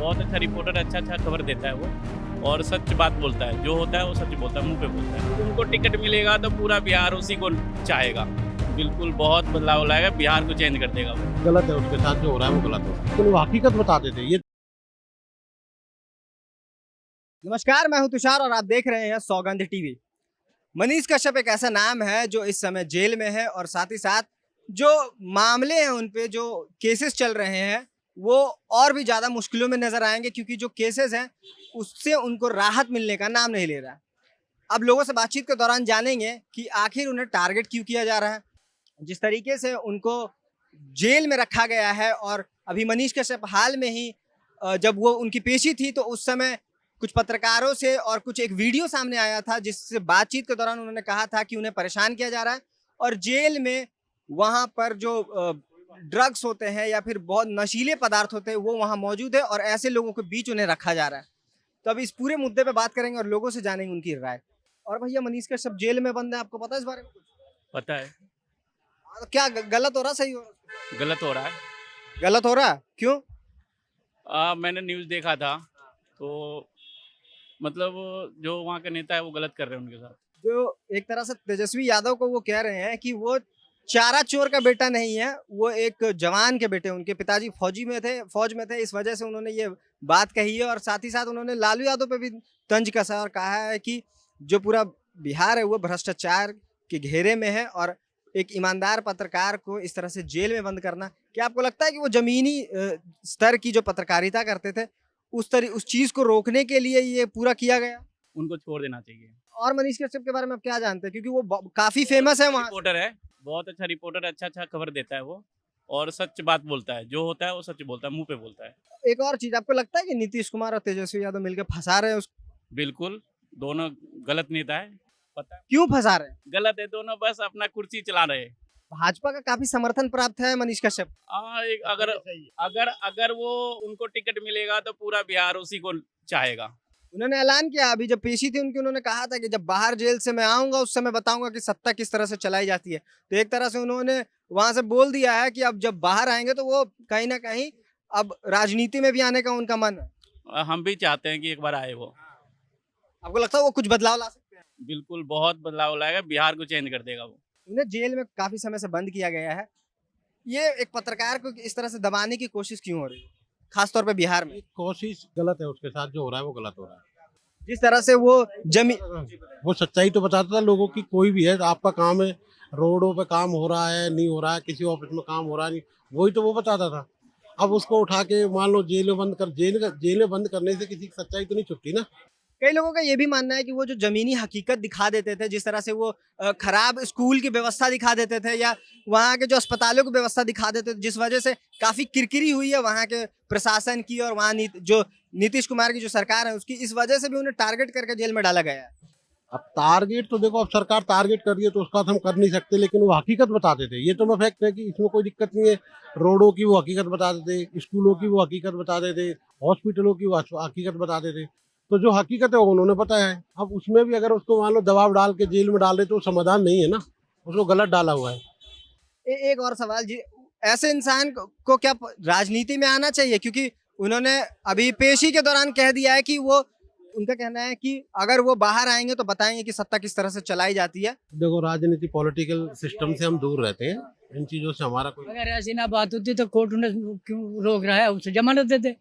बहुत अच्छा रिपोर्टर, अच्छा खबर देता है वो और सच बात बोलता है। जो होता है वो सच बोलता है, मुँह पे बोलता है। उनको टिकट मिलेगा तो पूरा बिहार उसी को चाहेगा। बिल्कुल बहुत बदलाव लाएगा, बिहार को चेंज कर देगा वो। गलत है, उसके साथ जो हो रहा है वो गलत हो रहा है, तो वो हकीकत बताते थे ये। नमस्कार, मैं हूं तुषार और आप देख रहे हैं सौगंध टीवी। मनीष कश्यप एक ऐसा नाम है जो इस समय जेल में है और साथ ही साथ जो मामले हैं उन पे जो केसेस चल रहे हैं वो और भी ज़्यादा मुश्किलों में नजर आएंगे क्योंकि जो केसेस हैं उससे उनको राहत मिलने का नाम नहीं ले रहा है। अब लोगों से बातचीत के दौरान जानेंगे कि आखिर उन्हें टारगेट क्यों किया जा रहा है, जिस तरीके से उनको जेल में रखा गया है। और अभी मनीष कश्यप हाल में ही जब वो उनकी पेशी थी तो उस समय कुछ पत्रकारों से और कुछ एक वीडियो सामने आया था जिससे बातचीत के दौरान उन्होंने कहा था कि उन्हें परेशान किया जा रहा है और जेल में वहाँ पर जो ड्रग्स होते हैं या फिर बहुत नशीले पदार्थ होते हैं वो वहाँ मौजूद है और ऐसे लोगों के बीच उन्हें रखा जा रहा है। तो अब इस पूरे मुद्दे पे बात करेंगे और लोगों से जानेंगे उनकी राय। और भैया मनीष कश्यप जेल में बंद है, आपको पता है इस बारे में कुछ? पता है, तो क्या गलत हो रहा, सही हो रहा? गलत हो रहा है। गलत हो रहा, क्यों? मैंने न्यूज़ देखा था, तो मतलब जो वहाँ के नेता है वो गलत कर रहे हैं उनके साथ। जो एक तरह से तेजस्वी यादव को वो कह रहे हैं कि वो चारा चोर का बेटा नहीं है, वो एक जवान के बेटे, उनके पिताजी फौज में थे, इस वजह से उन्होंने ये बात कही है। और साथ ही साथ उन्होंने लालू यादव पे भी तंज कसा और कहा है कि जो पूरा बिहार है वो भ्रष्टाचार के घेरे में है और एक ईमानदार पत्रकार को इस तरह से जेल में बंद करना, क्या आपको लगता है कि वो जमीनी स्तर की जो पत्रकारिता करते थे उस चीज को रोकने के लिए ये पूरा किया गया? उनको छोड़ देना चाहिए। और मनीष कश्यप के बारे में आप क्या जानते हैं, क्योंकि वो काफी फेमस है वहाँ? रिपोर्टर है, बहुत अच्छा रिपोर्टर, अच्छा खबर देता है वो और सच बात बोलता है। जो होता है वो सच बोलता है, मुँह पे बोलता है। एक और चीज, आपको लगता है कि नीतीश कुमार और तेजस्वी यादव मिलकर फंसा रहे हैं उसको? बिल्कुल, दोनों गलत नेता है, पता है। क्यों फंसा रहे हैं? गलत है दोनों, बस अपना कुर्सी चला रहे हैं। भाजपा का काफी समर्थन प्राप्त है मनीष कश्यप। एक अगर अगर अगर वो उनको टिकट मिलेगा तो पूरा बिहार उसी को चाहेगा। उन्होंने ऐलान किया, अभी जब पेशी थी उनकी, उन्होंने कहा था कि जब बाहर जेल से मैं आऊंगा उस समय बताऊंगा कि सत्ता किस तरह से चलाई जाती है। तो एक तरह से उन्होंने वहां से बोल दिया है कि अब जब बाहर आएंगे तो वो कहीं ना कहीं अब राजनीति में भी आने का उनका मन है। हम भी चाहते हैं कि एक बार आए वो। आपको लगता है वो कुछ बदलाव ला सकते हैं? बिल्कुल बहुत बदलाव लाएगा, बिहार को चेंज कर देगा वो। उन्हें जेल में काफी समय से बंद किया गया है, ये एक पत्रकार को इस तरह से दबाने की कोशिश क्यों हो रही है, खासतौर पे बिहार में? कोशिश गलत है, उसके साथ जो हो रहा है वो गलत हो रहा है। जिस तरह से वो वो सच्चाई तो बताता था लोगों की, कोई भी है आपका काम है, रोडों पे काम हो रहा है नहीं हो रहा है, किसी ऑफिस में काम हो रहा है नहीं, वही तो वो बताता था। अब उसको उठा के मान लो जेल में बंद कर, जेल में बंद करने से किसी की सच्चाई तो नहीं छुटती ना। कई लोगों का ये भी मानना है कि वो जो जमीनी हकीकत दिखा देते थे, जिस तरह से वो खराब स्कूल की व्यवस्था दिखा देते थे या वहाँ के जो अस्पतालों की व्यवस्था दिखा देते थे, जिस वजह से काफी किरकिरी हुई है वहाँ के प्रशासन की और वहाँ जो नीतीश कुमार की जो सरकार है उसकी, इस वजह से भी उन्हें टारगेट करके जेल में डाला गया है। अब टारगेट तो देखो, अब सरकार टारगेट कर रही है तो उसका तो हम कर नहीं सकते, लेकिन वो हकीकत बताते थे, ये तो मैं फैक्ट है कि इसमें कोई दिक्कत नहीं है। रोडों की वो हकीकत बताते थे, स्कूलों की वो हकीकत बताते थे, हॉस्पिटलों की वो हकीकत बताते थे। तो जो हकीकत है वो उन्होंने बताया है। अब उसमें भी अगर उसको मान लो दबाव डाल के जेल में डाल रहे तो वो समाधान नहीं है ना, उसको गलत डाला हुआ है। एक और सवाल जी, ऐसे इंसान को क्या राजनीति में आना चाहिए, क्योंकि उन्होंने अभी पेशी के दौरान कह दिया है कि वो, उनका कहना है कि अगर वो बाहर आएंगे तो बताएंगे कि सत्ता किस तरह से चलाई जाती है। देखो, राजनीति पॉलिटिकल सिस्टम से हम दूर रहते हैं, इन चीजों से हमारा कोई। अगर ऐसी ना बात होती तो कोर्ट उन्हें क्यों रोक रहा है, उसे जमानत देते।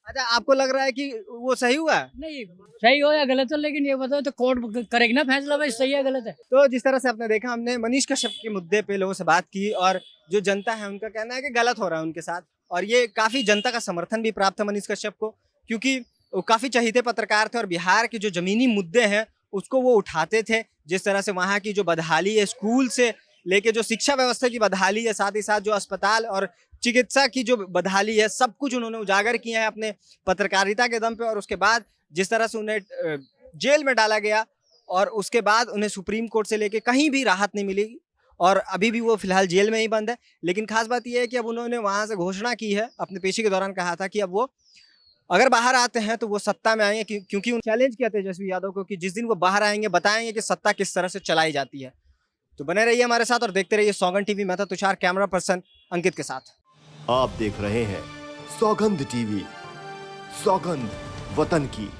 अच्छा, आपको लग रहा है कि वो सही हुआ है? नहीं, सही हो या गलत हो, लेकिन ये बताओ तो कोर्ट करेगी ना फैसला भाई सही है गलत है। तो जिस तरह से आपने देखा, हमने मनीष कश्यप के मुद्दे पे लोगों से बात की और जो जनता है उनका कहना है कि गलत हो रहा है उनके साथ, और ये काफी जनता का समर्थन भी प्राप्त है मनीष कश्यप को, क्योंकि वो काफी चहीते पत्रकार थे और बिहार के जो जमीनी मुद्दे हैं उसको वो उठाते थे। जिस तरह से वहाँ की जो बदहाली है, स्कूल से लेके जो शिक्षा व्यवस्था की बदहाली है, साथ ही साथ जो अस्पताल और चिकित्सा की जो बदहाली है, सब कुछ उन्होंने उजागर किया है अपने पत्रकारिता के दम पे। और उसके बाद जिस तरह से उन्हें जेल में डाला गया और उसके बाद उन्हें सुप्रीम कोर्ट से लेके कहीं भी राहत नहीं मिली और अभी भी वो फिलहाल जेल में ही बंद है। लेकिन खास बात यह है कि अब उन्होंने वहां से घोषणा की है, अपने पेशी के दौरान कहा था कि अब वो अगर बाहर आते हैं तो वो सत्ता में आएंगे, क्योंकि उन्होंने चैलेंज किया तेजस्वी यादव को कि जिस दिन वो बाहर आएंगे बताएंगे कि सत्ता किस तरह से चलाई जाती है। तो बने रहिए हमारे साथ और देखते रहिए सौगंध टीवी। मैं था तुषार, कैमरा पर्सन अंकित के साथ। आप देख रहे हैं सौगंध टीवी। सौगंध वतन की।